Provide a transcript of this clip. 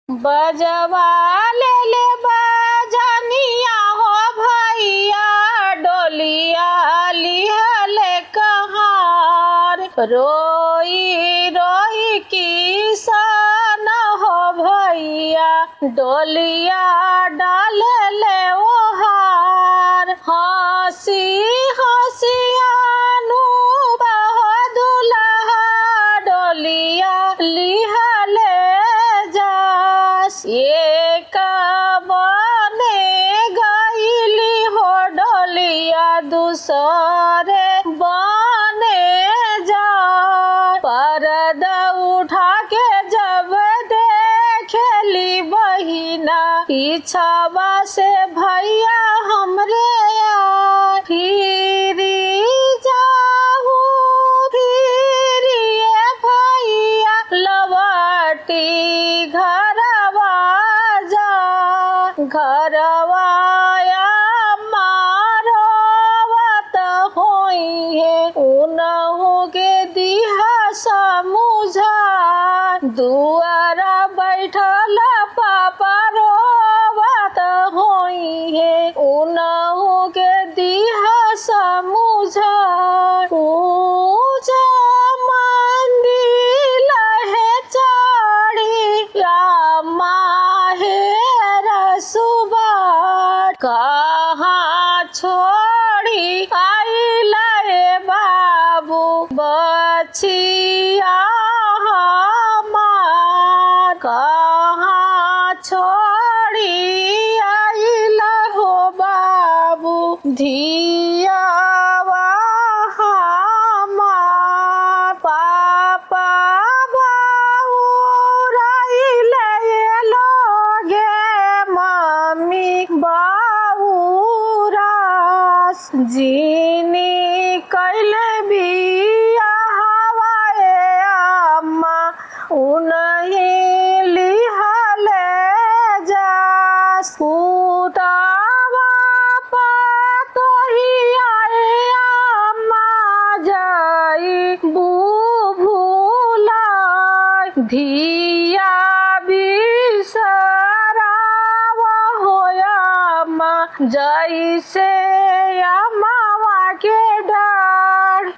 बजवा ले बजनिया हो भैया, डोलिया लिहले कहार। रोई रोई किसान हो भैया, डोलिया डाल ले ओहार। हंसी हंसियानु बहो दुल्हा, डोलिया लिहले जास। एक बने गईली हो डोलिया, दूसरे बने जा। पर्दा उठा के जब देखेली बहिना, पीछावा से भैया हमरे आ। फिरी जाहू फिरी भैया, लवटी घरवा जा। घरवा मारवत होई है, उनहु के दिहा समझा। दुआरा बैठल पापा रोवत होई है, उनहु के दिहा समझा। पूजा मंदिर है चाड़ी, या माहेर सुबह कहाँ छोड़ी आइले बाबू, बचिया हमार। कहाँ छोड़ी आइले हो बाबू, धियावा हमार। पापा बाउर आइले लोगे, मम्मी बाउरास। जीनी कैले बिया हवाए अम्मा, उन्हीं लिहले जास। पुतावा पतोहिया अम्मा, जाई बुभुलाई। धिया बिसरावा होया अम्मा, जैसे